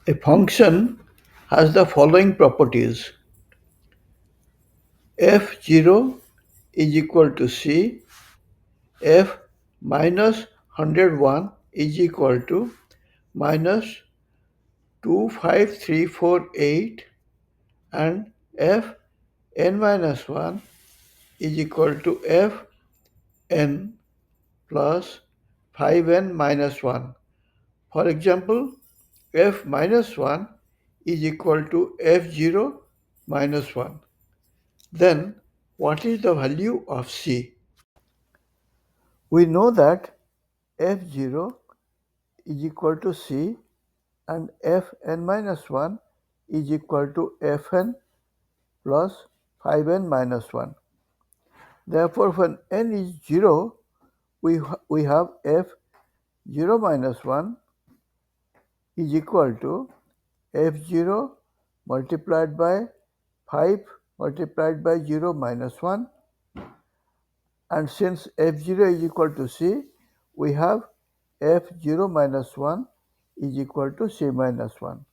A function has the following properties. f0 is equal to c, f minus 101 is equal to minus 25348, and f n minus 1 is equal to f n plus 5n minus 1. For example, f minus 1 is equal to f0 minus 1. Then what is the value of c? We know that f0 is equal to c and fn minus 1 is equal to fn plus 5n minus 1. Therefore, when n is 0, we have f0 minus 1 is equal to f0 multiplied by 5 multiplied by 0 minus 1, and since f0 is equal to c, we have f0 minus 1 is equal to c minus 1.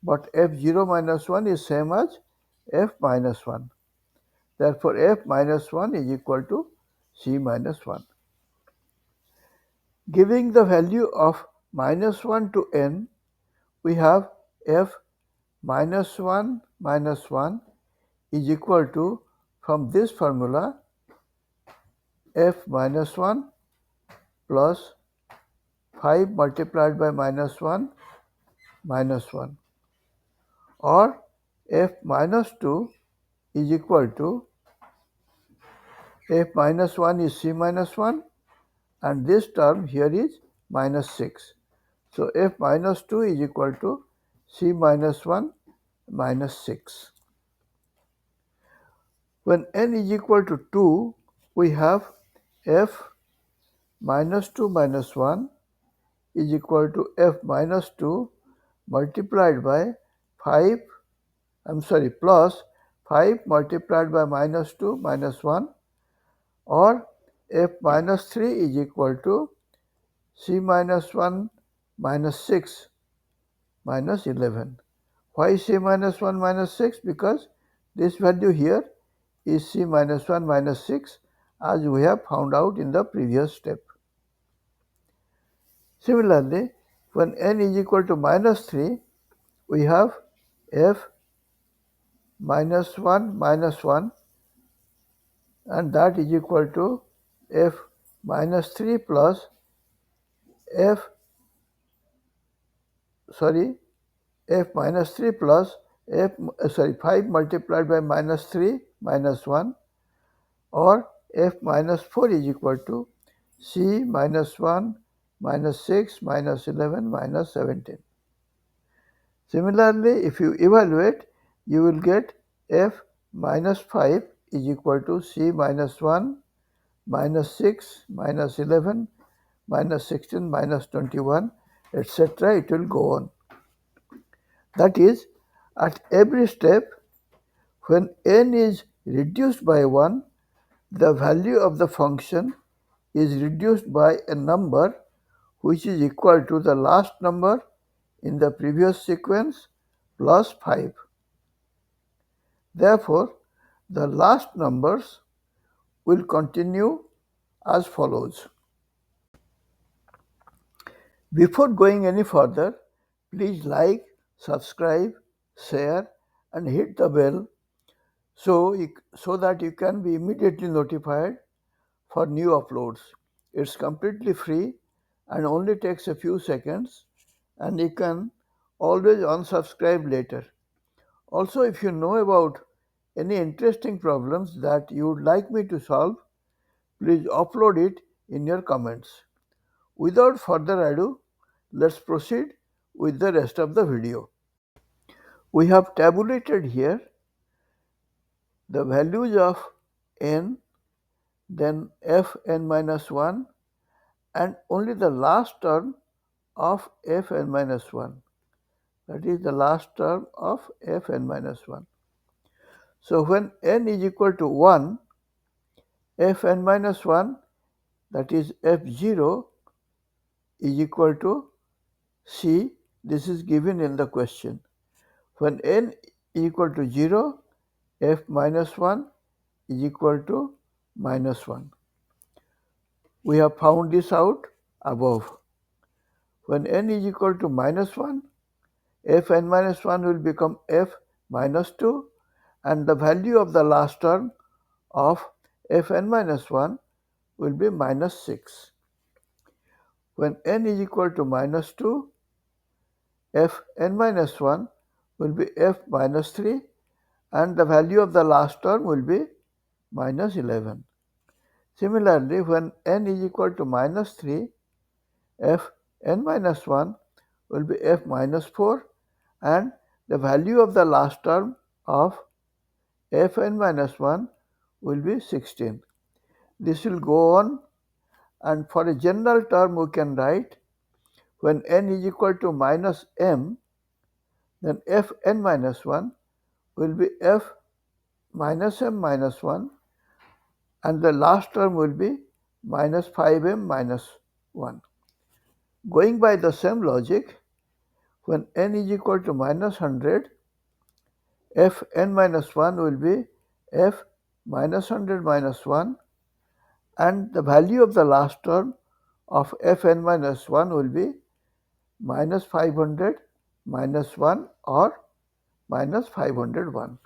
But f0 minus 1 is same as f minus 1. Therefore, f minus 1 is equal to c minus 1. Giving the value of minus 1 to n, we have f minus 1 minus 1 is equal to, from this formula, f minus 1 plus 5 multiplied by minus 1 minus 1, or f minus 2 is equal to f minus 1 is c minus 1, and this term here is minus 6. So f minus 2 is equal to c minus 1 minus 6. When n is equal to 2, we have f minus 2 minus 1 is equal to f minus 2 multiplied by 5, plus 5 multiplied by minus 2 minus 1, or f minus 3 is equal to c minus 1 minus 6 minus 11. Why c minus 1 minus 6? Because this value here is c minus 1 minus 6, as we have found out in the previous step. Similarly, when n is equal to minus 3, we have f minus 1 minus 1, and that is equal to f minus 3 plus f minus 3 plus 5 multiplied by minus 3 minus 1, or f minus 4 is equal to c minus 1 minus 6 minus 11 minus 17. Similarly, if you evaluate, you will get f minus 5 is equal to c minus 1 minus 6 minus 11 minus 16 minus 21, etc. It will go on. That is, at every step, when n is reduced by 1, the value of the function is reduced by a number which is equal to the last number in the previous sequence plus 5. Therefore, the last numbers will continue as follows. Before going any further, please like, subscribe, share, and hit the bell so that you can be immediately notified for new uploads. It's completely free and only takes a few seconds, and you can always unsubscribe later. Also, if you know about any interesting problems that you would like me to solve, please upload it in your comments. Without further ado, let's proceed with the rest of the video. We have tabulated here the values of n, then fn minus 1, and only the last term of fn minus 1. That is the last term of fn minus 1. So when n is equal to 1, fn minus 1, that is f0, is equal to c This is given in the question. When n is equal to 0, f minus 1 is equal to minus 1. We have found this out above. When n is equal to minus 1, fn minus 1 will become f minus 2, and the value of the last term of fn minus 1 will be minus 6. When n is equal to minus 2, fn minus 1 will be f minus 3, and the value of the last term will be minus 11. Similarly, when n is equal to minus 3, fn minus 1 will be f minus 4, and the value of the last term of fn minus 1 will be 16. This will go on, and for a general term we can write when n is equal to minus m, then fn minus 1 will be f minus m minus 1, and the last term will be minus 5m minus 1. Going by the same logic, when n is equal to minus 100, fn minus 1 will be f minus 100 minus 1, and the value of the last term of fn minus 1 will be minus 500 minus 1 or minus 501.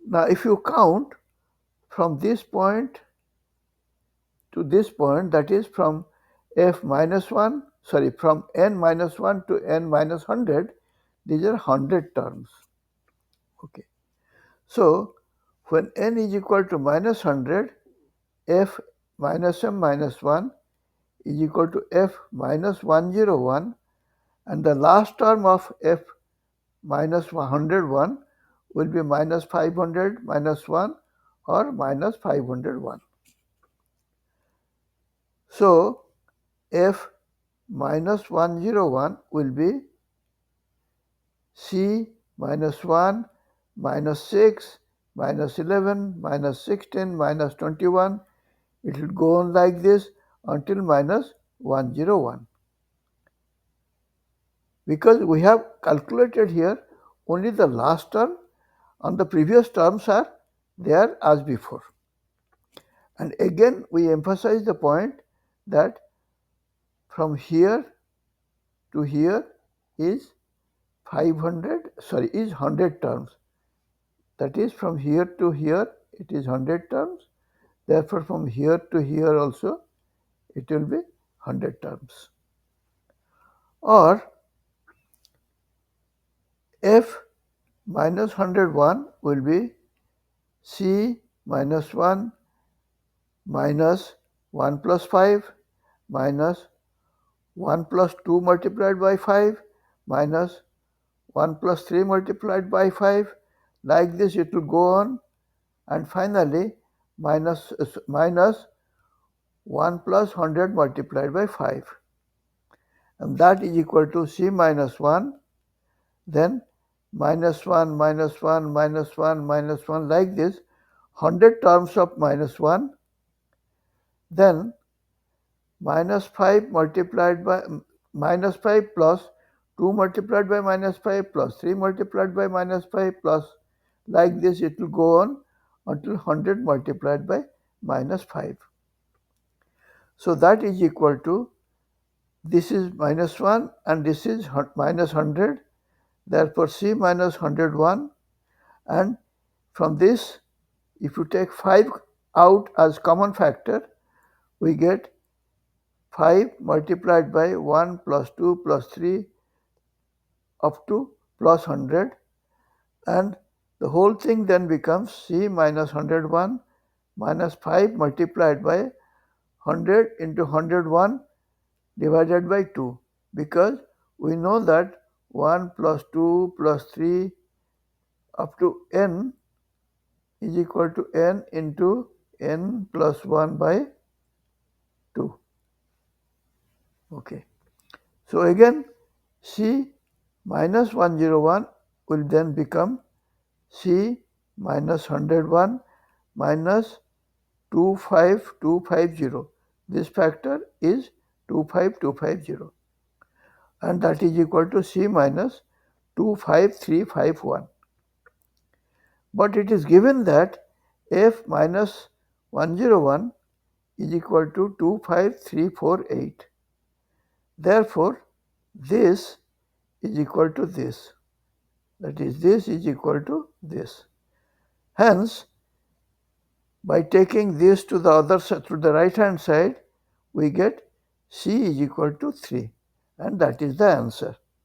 Now, if you count from this point to this point, that is from from n minus 1 to n minus 100, these are 100 terms. Okay. So, when n is equal to minus 100, f minus m minus 1 is equal to f minus 101, and the last term of f minus 101 will be minus 500 minus 1 or minus 501. So, f minus 101 will be c minus 1 minus 6 minus 11 minus 16 minus 21. It will go on like this until minus 101. Because we have calculated here only the last term, and the previous terms are there as before. And again we emphasize the point that from here to here is 100 terms. That is, from here to here it is 100 terms. Therefore, from here to here also it will be 100 terms. Or f minus 101 will be c minus 1 minus 1 plus 5 minus 1 plus 2 multiplied by 5 minus 1 plus 3 multiplied by 5. Like this it will go on, and finally minus 1 plus 100 multiplied by 5, and that is equal to c minus 1, then minus 1 minus 1 minus 1 minus 1, like this 100 terms of minus 1, then minus 5 multiplied by minus 5 plus 2 multiplied by minus 5 plus 3 multiplied by minus 5 plus, like this it will go on until 100 multiplied by minus 5. So that is equal to, this is minus 1 and this is minus 100. Therefore, c minus 101, and from this if you take 5 out as common factor, we get 5 multiplied by 1 plus 2 plus 3 up to plus 100, and the whole thing then becomes c minus 101 minus 5 multiplied by 100 into 101 divided by 2, because we know that 1 plus 2 plus 3 up to n is equal to n into n plus 1 by 2. Okay. So again c minus 101 will then become c minus 101 minus 25250. This factor is 25250. and that is equal to C minus 25351. But it is given that F minus 101 is equal to 25348. Therefore, this is equal to this. That is, this is equal to this. Hence, by taking this to the other side, to the right hand side, we get C is equal to 3, and that is the answer.